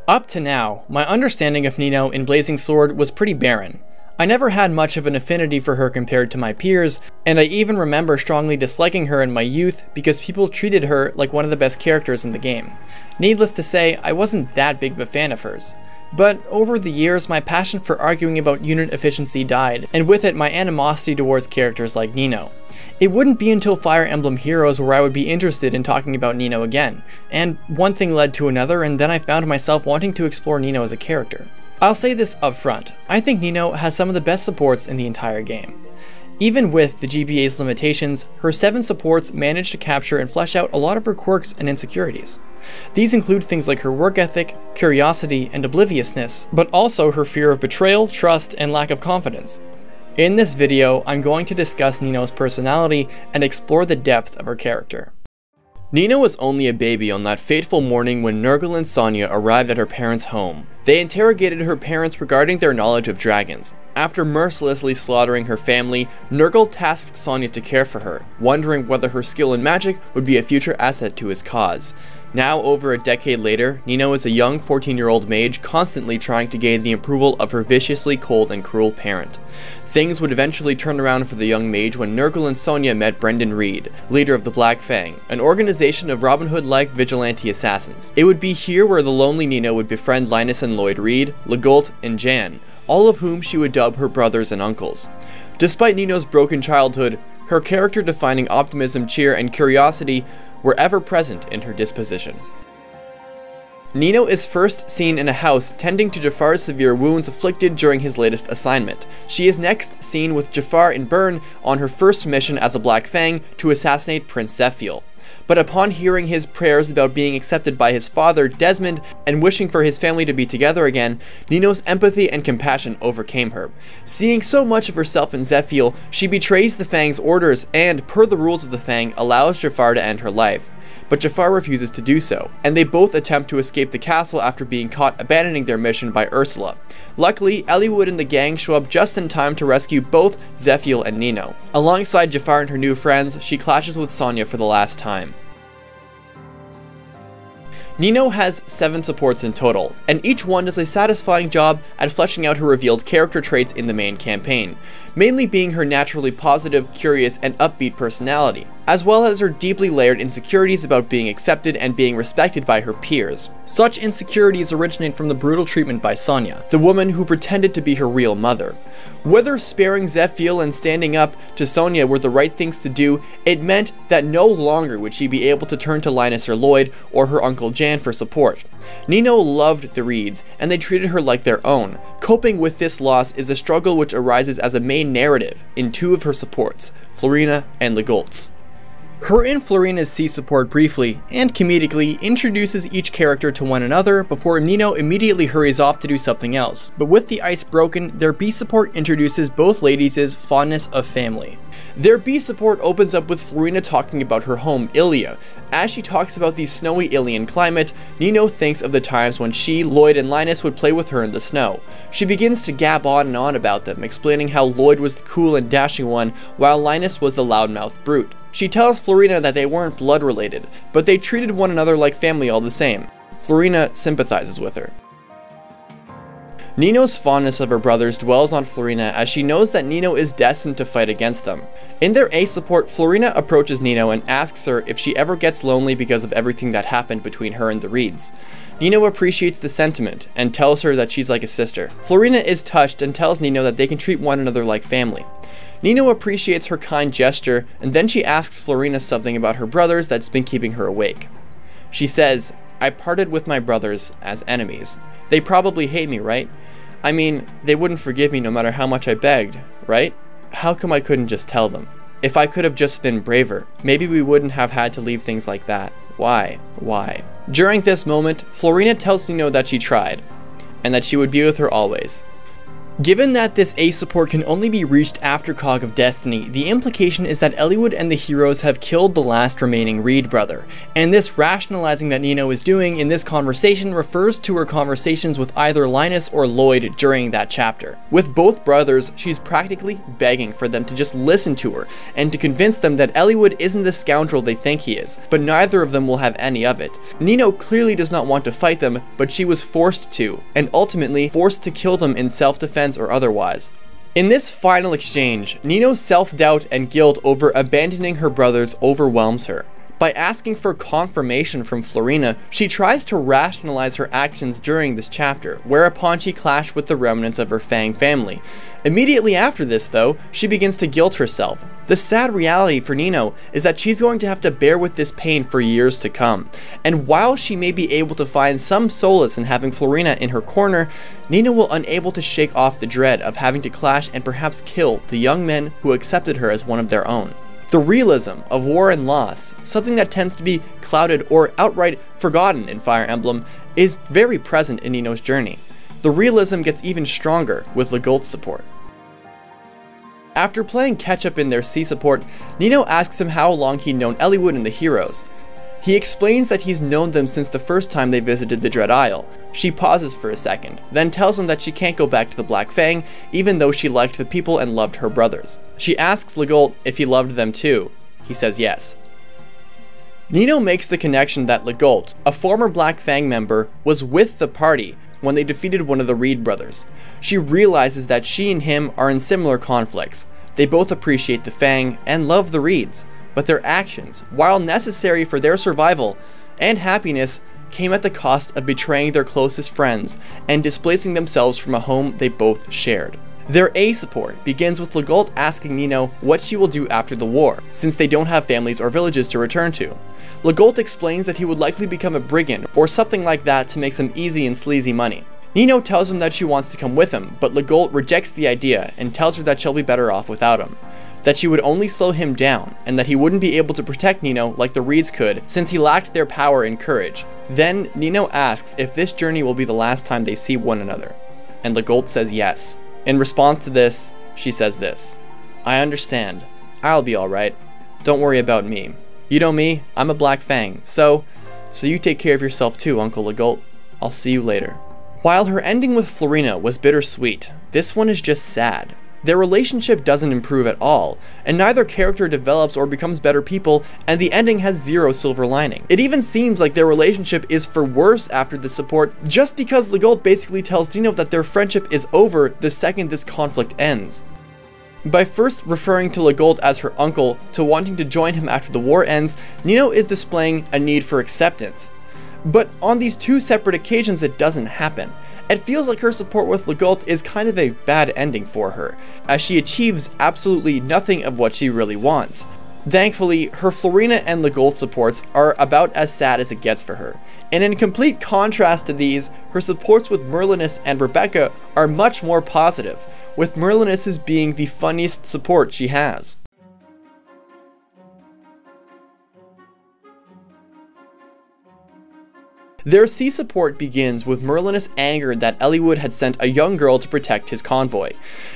Up to now, my understanding of Nino in Blazing Sword was pretty barren. I never had much of an affinity for her compared to my peers, and I even remember strongly disliking her in my youth because people treated her like one of the best characters in the game. Needless to say, I wasn't that big of a fan of hers. But over the years, my passion for arguing about unit efficiency died, and with it my animosity towards characters like Nino. It wouldn't be until Fire Emblem Heroes where I would be interested in talking about Nino again, and one thing led to another, and then I found myself wanting to explore Nino as a character. I'll say this up front, I think Nino has some of the best supports in the entire game. Even with the GBA's limitations, her 7 supports managed to capture and flesh out a lot of her quirks and insecurities. These include things like her work ethic, curiosity, and obliviousness, but also her fear of betrayal, trust, and lack of confidence. In this video, I'm going to discuss Nino's personality and explore the depth of her character. Nino was only a baby on that fateful morning when Nurgle and Sonia arrived at her parents' home. They interrogated her parents regarding their knowledge of dragons. After mercilessly slaughtering her family, Nurgle tasked Sonia to care for her, wondering whether her skill in magic would be a future asset to his cause. Now, over a decade later, Nino is a young 14-year-old mage constantly trying to gain the approval of her viciously cold and cruel parent. Things would eventually turn around for the young mage when Nurgle and Sonia met Brendan Reed, leader of the Black Fang, an organization of Robin Hood-like vigilante assassins. It would be here where the lonely Nino would befriend Linus and Lloyd Reed, Legault, and Jan, all of whom she would dub her brothers and uncles. Despite Nino's broken childhood, her character-defining optimism, cheer, and curiosity were ever present in her disposition. Nino is first seen in a house tending to Jafar's severe wounds afflicted during his latest assignment. She is next seen with Jafar in Bern on her first mission as a Black Fang to assassinate Prince Zephiel. But upon hearing his prayers about being accepted by his father, Desmond, and wishing for his family to be together again, Nino's empathy and compassion overcame her. Seeing so much of herself in Zephiel, she betrays the Fang's orders and, per the rules of the Fang, allows Jafar to end her life. But Jafar refuses to do so, and they both attempt to escape the castle after being caught abandoning their mission by Ursula. Luckily, Eliwood and the gang show up just in time to rescue both Zephiel and Nino. Alongside Jafar and her new friends, she clashes with Sonia for the last time. Nino has 7 supports in total, and each one does a satisfying job at fleshing out her revealed character traits in the main campaign, mainly being her naturally positive, curious, and upbeat personality, as well as her deeply layered insecurities about being accepted and being respected by her peers. Such insecurities originate from the brutal treatment by Sonia, the woman who pretended to be her real mother. Whether sparing Zephiel and standing up to Sonia were the right things to do, it meant that no longer would she be able to turn to Linus or Lloyd or her uncle Jan for support. Nino loved the Reeds, and they treated her like their own. Coping with this loss is a struggle which arises as a main narrative in 2 of her supports, Florina and Legault's. Her and Florina's C support briefly, and comedically, introduces each character to one another before Nino immediately hurries off to do something else, but with the ice broken, their B support introduces both ladies' fondness of family. Their B support opens up with Florina talking about her home, Ilia. As she talks about the snowy Ilian climate, Nino thinks of the times when she, Lloyd, and Linus would play with her in the snow. She begins to gab on and on about them, explaining how Lloyd was the cool and dashing one, while Linus was the loudmouth brute. She tells Florina that they weren't blood related, but they treated one another like family all the same. Florina sympathizes with her. Nino's fondness of her brothers dwells on Florina as she knows that Nino is destined to fight against them. In their A support, Florina approaches Nino and asks her if she ever gets lonely because of everything that happened between her and the Reeds. Nino appreciates the sentiment and tells her that she's like a sister. Florina is touched and tells Nino that they can treat one another like family. Nino appreciates her kind gesture, and then she asks Florina something about her brothers that's been keeping her awake. She says, "I parted with my brothers as enemies. They probably hate me, right? I mean, they wouldn't forgive me no matter how much I begged, right? How come I couldn't just tell them? If I could have just been braver, maybe we wouldn't have had to leave things like that. Why? Why?" During this moment, Florina tells Nino that she tried, and that she would be with her always. Given that this A support can only be reached after Cog of Destiny, the implication is that Eliwood and the heroes have killed the last remaining Reed brother, and this rationalizing that Nino is doing in this conversation refers to her conversations with either Linus or Lloyd during that chapter. With both brothers, she's practically begging for them to just listen to her, and to convince them that Eliwood isn't the scoundrel they think he is, but neither of them will have any of it. Nino clearly does not want to fight them, but she was forced to, and ultimately forced to kill them in self-defense or otherwise. In this final exchange, Nino's self-doubt and guilt over abandoning her brothers overwhelms her. By asking for confirmation from Florina, she tries to rationalize her actions during this chapter, whereupon she clashed with the remnants of her Fang family. Immediately after this, though, she begins to guilt herself. The sad reality for Nino is that she's going to have to bear with this pain for years to come, and while she may be able to find some solace in having Florina in her corner, Nino will unable to shake off the dread of having to clash and perhaps kill the young men who accepted her as one of their own. The realism of war and loss, something that tends to be clouded or outright forgotten in Fire Emblem, is very present in Nino's journey. The realism gets even stronger with Legault's support. After playing catch-up in their C support, Nino asks him how long he'd known Eliwood and the heroes. He explains that he's known them since the first time they visited the Dread Isle. She pauses for a second, then tells him that she can't go back to the Black Fang, even though she liked the people and loved her brothers. She asks Legault if he loved them too. He says yes. Nino makes the connection that Legault, a former Black Fang member, was with the party when they defeated one of the Reed brothers. She realizes that she and him are in similar conflicts. They both appreciate the Fang and love the Reeds, but their actions, while necessary for their survival and happiness, came at the cost of betraying their closest friends and displacing themselves from a home they both shared. Their A support begins with Legault asking Nino what she will do after the war, since they don't have families or villages to return to. Legault explains that he would likely become a brigand or something like that to make some easy and sleazy money. Nino tells him that she wants to come with him, but Legault rejects the idea and tells her that she'll be better off without him, that she would only slow him down, and that he wouldn't be able to protect Nino like the Reeds could since he lacked their power and courage. Then Nino asks if this journey will be the last time they see one another, and Legault says yes. In response to this, she says this: "I understand. I'll be alright. Don't worry about me. You know me, I'm a Black Fang, so you take care of yourself too, Uncle Legault. I'll see you later." While her ending with Florina was bittersweet, this one is just sad. Their relationship doesn't improve at all, and neither character develops or becomes better people, and the ending has zero silver lining. It even seems like their relationship is for worse after this support, just because Legault basically tells Nino that their friendship is over the second this conflict ends. By first referring to Legault as her uncle to wanting to join him after the war ends, Nino is displaying a need for acceptance. But on these two separate occasions it doesn't happen. It feels like her support with Legault is kind of a bad ending for her, as she achieves absolutely nothing of what she really wants. Thankfully, her Florina and Legault supports are about as sad as it gets for her, and in complete contrast to these, her supports with Merlinus and Rebecca are much more positive, with Merlinus's being the funniest support she has. Their C support begins with Merlinus angered that Eliwood had sent a young girl to protect his convoy.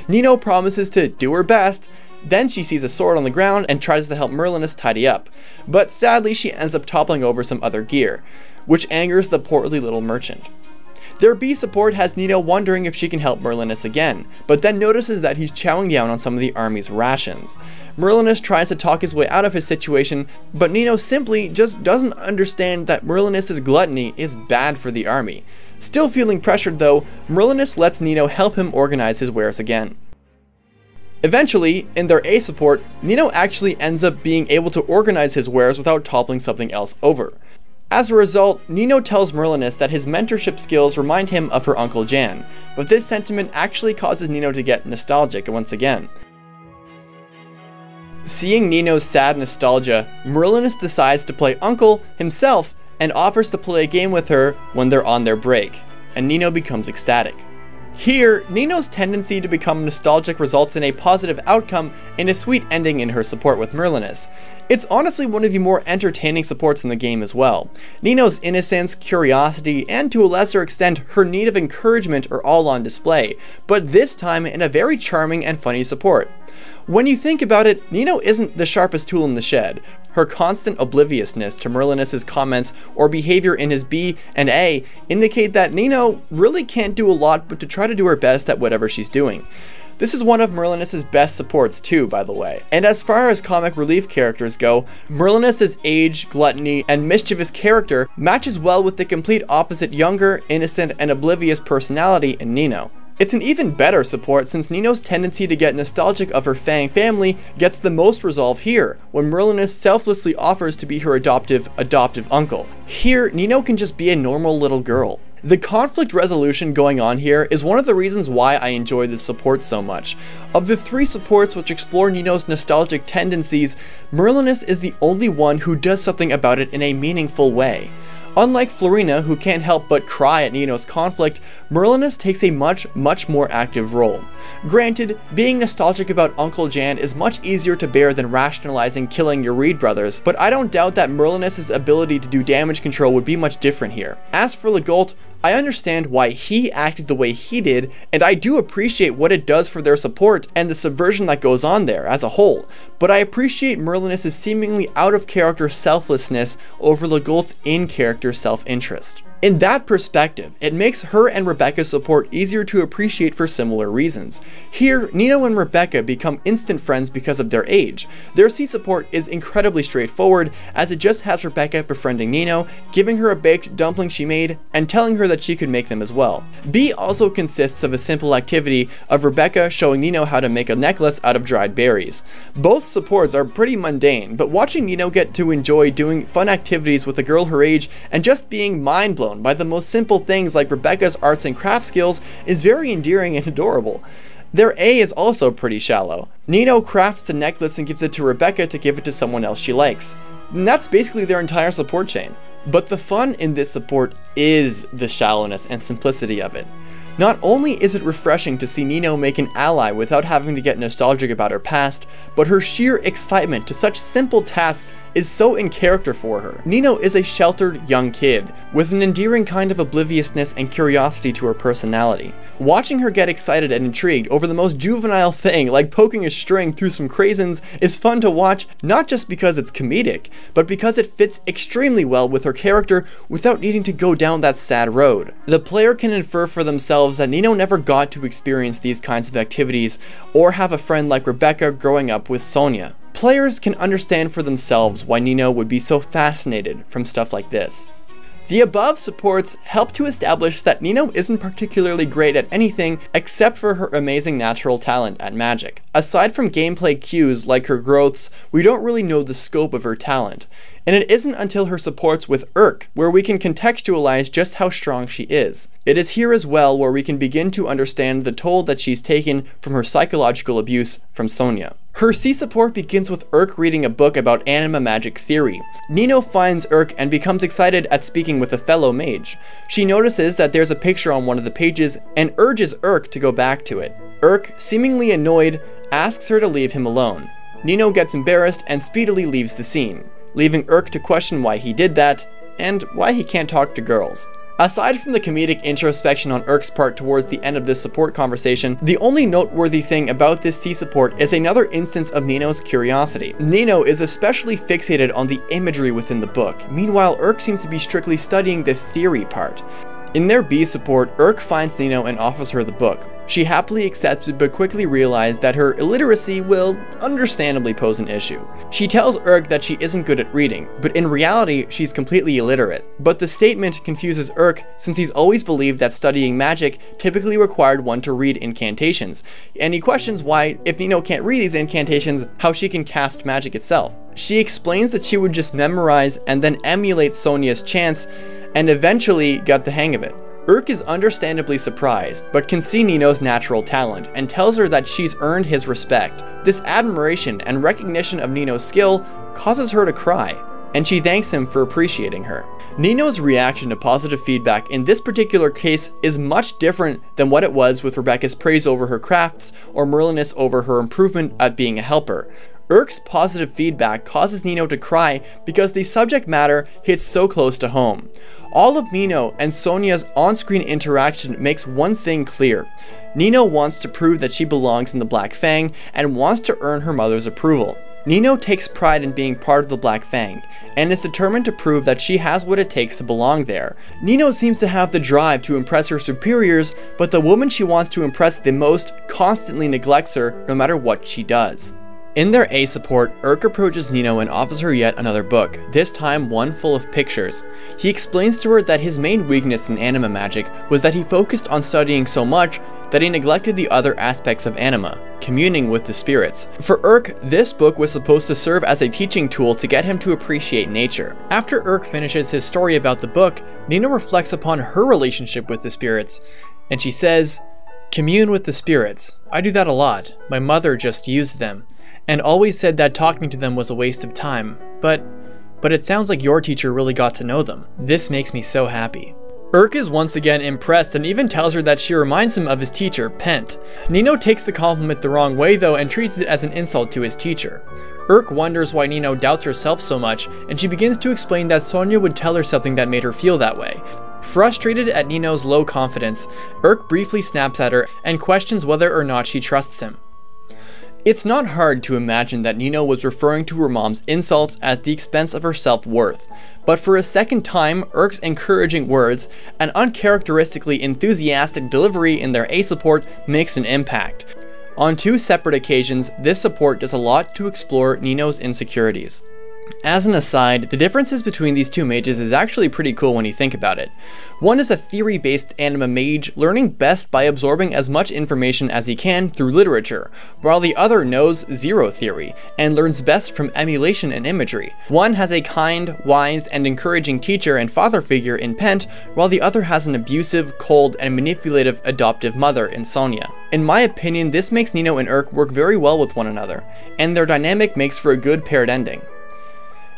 Nino promises to do her best, then she sees a sword on the ground and tries to help Merlinus tidy up, but sadly she ends up toppling over some other gear, which angers the portly little merchant. Their B support has Nino wondering if she can help Merlinus again, but then notices that he's chowing down on some of the army's rations. Merlinus tries to talk his way out of his situation, but Nino simply just doesn't understand that Merlinus' gluttony is bad for the army. Still feeling pressured though, Merlinus lets Nino help him organize his wares again. Eventually, in their A support, Nino actually ends up being able to organize his wares without toppling something else over. As a result, Nino tells Merlinus that his mentorship skills remind him of her Uncle Jan, but this sentiment actually causes Nino to get nostalgic once again. Seeing Nino's sad nostalgia, Merlinus decides to play Uncle himself and offers to play a game with her when they're on their break, and Nino becomes ecstatic. Here, Nino's tendency to become nostalgic results in a positive outcome and a sweet ending in her support with Merlinus. It's honestly one of the more entertaining supports in the game as well. Nino's innocence, curiosity, and to a lesser extent her need of encouragement are all on display, but this time in a very charming and funny support. When you think about it, Nino isn't the sharpest tool in the shed. Her constant obliviousness to Merlinus' comments or behavior in his B and A indicate that Nino really can't do a lot but to try to do her best at whatever she's doing. This is one of Merlinus' best supports too, by the way. And as far as comic relief characters go, Merlinus' age, gluttony, and mischievous character matches well with the complete opposite younger, innocent, and oblivious personality in Nino. It's an even better support since Nino's tendency to get nostalgic of her Fang family gets the most resolve here, when Merlinus selflessly offers to be her adoptive uncle. Here, Nino can just be a normal little girl. The conflict resolution going on here is one of the reasons why I enjoy this support so much. Of the three supports which explore Nino's nostalgic tendencies, Merlinus is the only one who does something about it in a meaningful way. Unlike Florina, who can't help but cry at Nino's conflict, Merlinus takes a much more active role. Granted, being nostalgic about Uncle Jan is much easier to bear than rationalizing killing your Reed brothers, but I don't doubt that Merlinus' ability to do damage control would be much different here. As for Legault, I understand why he acted the way he did, and I do appreciate what it does for their support and the subversion that goes on there as a whole, but I appreciate Merlinus' seemingly out-of-character selflessness over Legault's in-character self-interest. In that perspective, it makes her and Rebecca's support easier to appreciate for similar reasons. Here, Nino and Rebecca become instant friends because of their age. Their C support is incredibly straightforward, as it just has Rebecca befriending Nino, giving her a baked dumpling she made, and telling her that she could make them as well. B also consists of a simple activity of Rebecca showing Nino how to make a necklace out of dried berries. Both supports are pretty mundane, but watching Nino get to enjoy doing fun activities with a girl her age and just being mind-blown by the most simple things like Rebecca's arts and craft skills is very endearing and adorable. Their A is also pretty shallow. Nino crafts the necklace and gives it to Rebecca to give it to someone else she likes. And that's basically their entire support chain. But the fun in this support is the shallowness and simplicity of it. Not only is it refreshing to see Nino make an ally without having to get nostalgic about her past, but her sheer excitement to such simple tasks is so in character for her. Nino is a sheltered young kid, with an endearing kind of obliviousness and curiosity to her personality. Watching her get excited and intrigued over the most juvenile thing, like poking a string through some craisins, is fun to watch, not just because it's comedic, but because it fits extremely well with her character without needing to go down that sad road. The player can infer for themselves that Nino never got to experience these kinds of activities, or have a friend like Rebecca growing up with Sonia. Players can understand for themselves why Nino would be so fascinated from stuff like this. The above supports help to establish that Nino isn't particularly great at anything except for her amazing natural talent at magic. Aside from gameplay cues like her growths, we don't really know the scope of her talent. And it isn't until her supports with Urk where we can contextualize just how strong she is. It is here as well where we can begin to understand the toll that she's taken from her psychological abuse from Sonia. Her C support begins with Urk reading a book about anima magic theory. Nino finds Urk and becomes excited at speaking with a fellow mage. She notices that there's a picture on one of the pages and urges Urk to go back to it. Urk, seemingly annoyed, asks her to leave him alone. Nino gets embarrassed and speedily leaves the scene, leaving Urk to question why he did that, and why he can't talk to girls. Aside from the comedic introspection on Urk's part towards the end of this support conversation, the only noteworthy thing about this C support is another instance of Nino's curiosity. Nino is especially fixated on the imagery within the book, meanwhile Urk seems to be strictly studying the theory part. In their B support, Urk finds Nino and offers her the book. She happily accepts it but quickly realizes that her illiteracy will understandably pose an issue. She tells Urk that she isn't good at reading, but in reality she's completely illiterate. But the statement confuses Urk since he's always believed that studying magic typically required one to read incantations, and he questions why, if Nino can't read these incantations, how she can cast magic itself. She explains that she would just memorize and then emulate Sonia's chants and eventually got the hang of it. Urk is understandably surprised, but can see Nino's natural talent and tells her that she's earned his respect. This admiration and recognition of Nino's skill causes her to cry. and she thanks him for appreciating her. Nino's reaction to positive feedback in this particular case is much different than what it was with Rebecca's praise over her crafts or Merlinus over her improvement at being a helper. Urk's positive feedback causes Nino to cry because the subject matter hits so close to home. All of Nino and Sonia's on-screen interaction makes one thing clear. Nino wants to prove that she belongs in the Black Fang and wants to earn her mother's approval. Nino takes pride in being part of the Black Fang, and is determined to prove that she has what it takes to belong there. Nino seems to have the drive to impress her superiors, but the woman she wants to impress the most constantly neglects her no matter what she does. In their A support, Urk approaches Nino and offers her yet another book, this time one full of pictures. He explains to her that his main weakness in anima magic was that he focused on studying so much that he neglected the other aspects of anima, communing with the spirits. For Urk, this book was supposed to serve as a teaching tool to get him to appreciate nature. After Urk finishes his story about the book, Nino reflects upon her relationship with the spirits, and she says, "Commune with the spirits. I do that a lot. My mother just used them, and always said that talking to them was a waste of time, but it sounds like your teacher really got to know them. This makes me so happy." Urk is once again impressed and even tells her that she reminds him of his teacher, Pent. Nino takes the compliment the wrong way though and treats it as an insult to his teacher. Urk wonders why Nino doubts herself so much, and she begins to explain that Sonia would tell her something that made her feel that way. Frustrated at Nino's low confidence, Urk briefly snaps at her and questions whether or not she trusts him. It's not hard to imagine that Nino was referring to her mom's insults at the expense of her self-worth, but for a second time, Urk's encouraging words and uncharacteristically enthusiastic delivery in their A support makes an impact. On two separate occasions, this support does a lot to explore Nino's insecurities. As an aside, the differences between these two mages is actually pretty cool when you think about it. One is a theory-based anima mage, learning best by absorbing as much information as he can through literature, while the other knows zero theory, and learns best from emulation and imagery. One has a kind, wise, and encouraging teacher and father figure in Pent, while the other has an abusive, cold, and manipulative adoptive mother in Sonia. In my opinion, this makes Nino and Urk work very well with one another, and their dynamic makes for a good paired ending.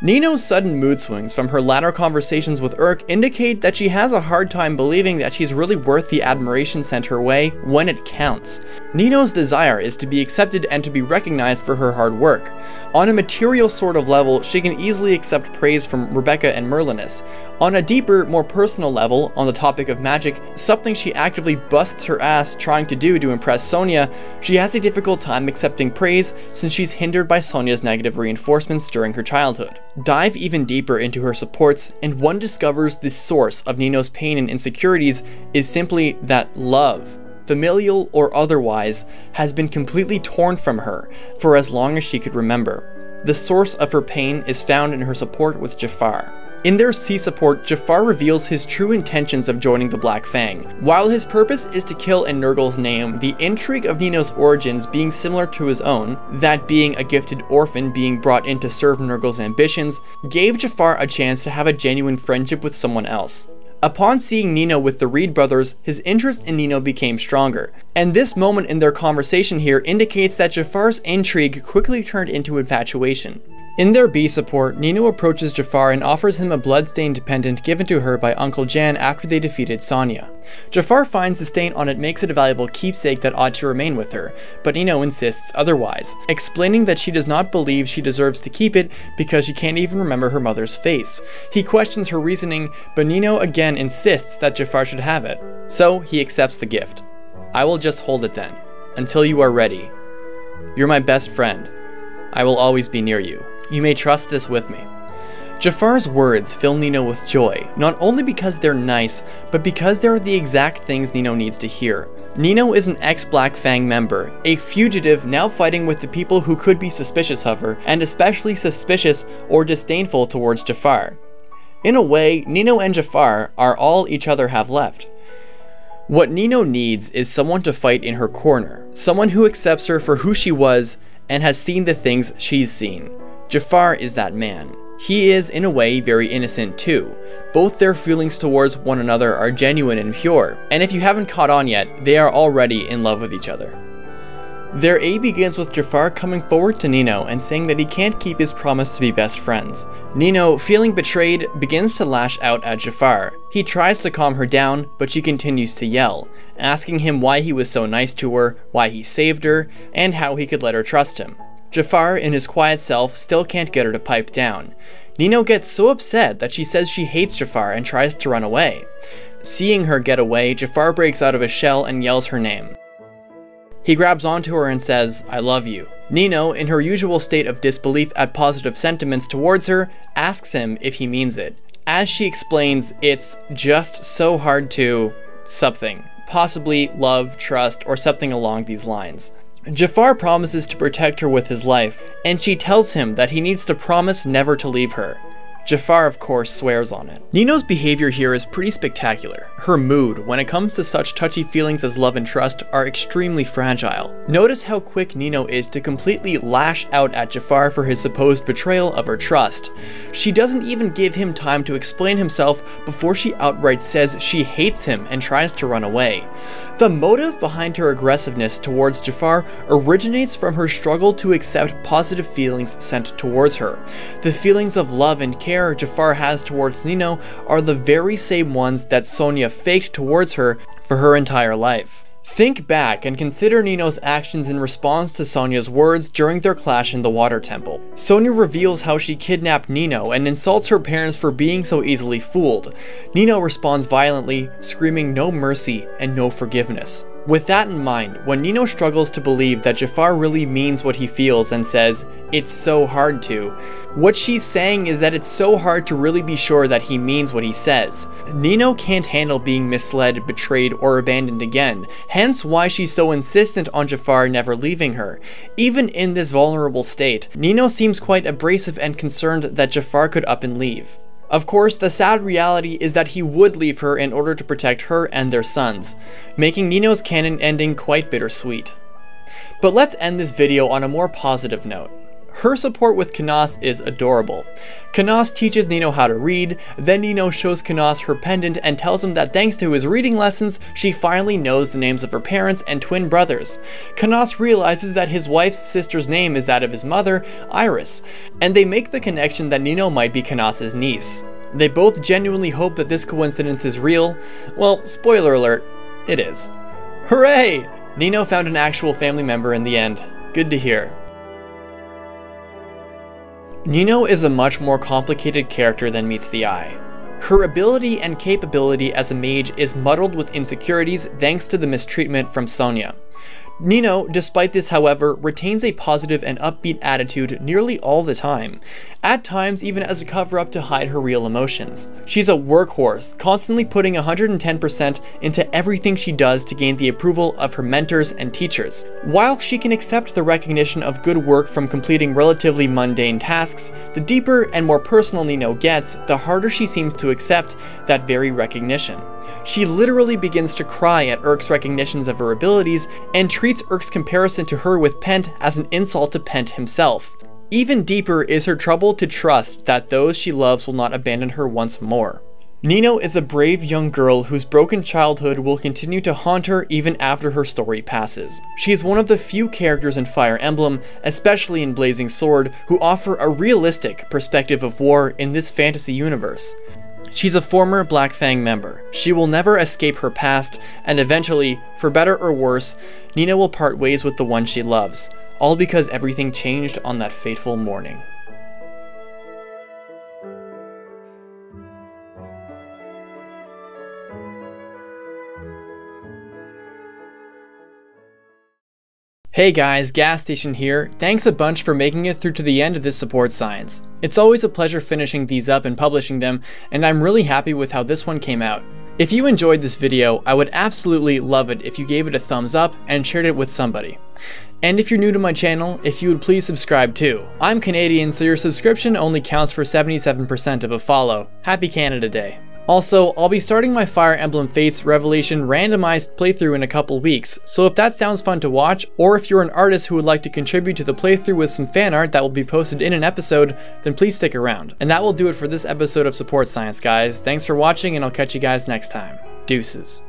Nino's sudden mood swings from her latter conversations with Urk indicate that she has a hard time believing that she's really worth the admiration sent her way when it counts. Nino's desire is to be accepted and to be recognized for her hard work. On a material sort of level, she can easily accept praise from Rebecca and Merlinus. On a deeper, more personal level, on the topic of magic, something she actively busts her ass trying to do to impress Sonia, she has a difficult time accepting praise since she's hindered by Sonia's negative reinforcements during her childhood. Dive even deeper into her supports, and one discovers the source of Nino's pain and insecurities is simply that love, familial or otherwise, has been completely torn from her for as long as she could remember. The source of her pain is found in her support with Jafar. In their C support, Jafar reveals his true intentions of joining the Black Fang. While his purpose is to kill in Nurgle's name, the intrigue of Nino's origins being similar to his own, that being a gifted orphan being brought in to serve Nurgle's ambitions, gave Jafar a chance to have a genuine friendship with someone else. Upon seeing Nino with the Reed brothers, his interest in Nino became stronger, and this moment in their conversation here indicates that Jafar's intrigue quickly turned into infatuation. In their B support, Nino approaches Jafar and offers him a bloodstained pendant given to her by Uncle Jan after they defeated Sonia. Jafar finds the stain on it makes it a valuable keepsake that ought to remain with her, but Nino insists otherwise, explaining that she does not believe she deserves to keep it because she can't even remember her mother's face. He questions her reasoning, but Nino again insists that Jafar should have it, so he accepts the gift. "I will just hold it then, until you are ready. You're my best friend. I will always be near you. You may trust this with me." Jafar's words fill Nino with joy, not only because they're nice, but because they're the exact things Nino needs to hear. Nino is an ex-Black Fang member, a fugitive now fighting with the people who could be suspicious of her, and especially suspicious or disdainful towards Jafar. In a way, Nino and Jafar are all each other have left. What Nino needs is someone to fight in her corner, someone who accepts her for who she was and has seen the things she's seen. Jafar is that man. He is, in a way, very innocent too. Both their feelings towards one another are genuine and pure, and if you haven't caught on yet, they are already in love with each other. Their A begins with Jafar coming forward to Nino and saying that he can't keep his promise to be best friends. Nino, feeling betrayed, begins to lash out at Jafar. He tries to calm her down, but she continues to yell, asking him why he was so nice to her, why he saved her, and how he could let her trust him. Jafar, in his quiet self, still can't get her to pipe down. Nino gets so upset that she says she hates Jafar and tries to run away. Seeing her get away, Jafar breaks out of his shell and yells her name. He grabs onto her and says, "I love you." Nino, in her usual state of disbelief at positive sentiments towards her, asks him if he means it. As she explains, it's just so hard to something. Possibly love, trust, or something along these lines. Jafar promises to protect her with his life, and she tells him that he needs to promise never to leave her. Jafar, of course, swears on it. Nino's behavior here is pretty spectacular. Her mood, when it comes to such touchy feelings as love and trust, are extremely fragile. Notice how quick Nino is to completely lash out at Jafar for his supposed betrayal of her trust. She doesn't even give him time to explain himself before she outright says she hates him and tries to run away. The motive behind her aggressiveness towards Jafar originates from her struggle to accept positive feelings sent towards her. The feelings of love and care Jafar has towards Nino are the very same ones that Sonia faked towards her for her entire life. Think back and consider Nino's actions in response to Sonia's words during their clash in the water temple. Sonia reveals how she kidnapped Nino and insults her parents for being so easily fooled. Nino responds violently, screaming no mercy and no forgiveness. With that in mind, when Nino struggles to believe that Jafar really means what he feels and says, "It's so hard to," what she's saying is that it's so hard to really be sure that he means what he says. Nino can't handle being misled, betrayed, or abandoned again, hence why she's so insistent on Jafar never leaving her. Even in this vulnerable state, Nino seems quite abrasive and concerned that Jafar could up and leave. Of course, the sad reality is that he would leave her in order to protect her and their sons, making Nino's canon ending quite bittersweet. But let's end this video on a more positive note. Her support with Kanas is adorable. Kanas teaches Nino how to read, then Nino shows Kanas her pendant and tells him that thanks to his reading lessons, she finally knows the names of her parents and twin brothers. Kanas realizes that his wife's sister's name is that of his mother, Iris, and they make the connection that Nino might be Kanas's niece. They both genuinely hope that this coincidence is real. Well, spoiler alert, it is. Hooray! Nino found an actual family member in the end. Good to hear. Nino is a much more complicated character than meets the eye. Her ability and capability as a mage is muddled with insecurities thanks to the mistreatment from Sonia. Nino, despite this however, retains a positive and upbeat attitude nearly all the time, at times even as a cover-up to hide her real emotions. She's a workhorse, constantly putting 110% into everything she does to gain the approval of her mentors and teachers. While she can accept the recognition of good work from completing relatively mundane tasks, the deeper and more personal Nino gets, the harder she seems to accept that very recognition. She literally begins to cry at Urk's recognitions of her abilities and treats Urk's comparison to her with Pent as an insult to Pent himself. Even deeper is her trouble to trust that those she loves will not abandon her once more. Nino is a brave young girl whose broken childhood will continue to haunt her even after her story passes. She is one of the few characters in Fire Emblem, especially in Blazing Sword, who offer a realistic perspective of war in this fantasy universe. She's a former Black Fang member. She will never escape her past, and eventually, for better or worse, Nino will part ways with the one she loves, all because everything changed on that fateful morning. Hey guys, Gas Station here. Thanks a bunch for making it through to the end of this support science. It's always a pleasure finishing these up and publishing them, and I'm really happy with how this one came out. If you enjoyed this video, I would absolutely love it if you gave it a thumbs up and shared it with somebody. And if you're new to my channel, if you would please subscribe too. I'm Canadian, so your subscription only counts for 77% of a follow. Happy Canada Day. Also, I'll be starting my Fire Emblem Fates Revelation randomized playthrough in a couple weeks, so if that sounds fun to watch, or if you're an artist who would like to contribute to the playthrough with some fan art that will be posted in an episode, then please stick around. And that will do it for this episode of Support Science, guys. Thanks for watching, and I'll catch you guys next time. Deuces.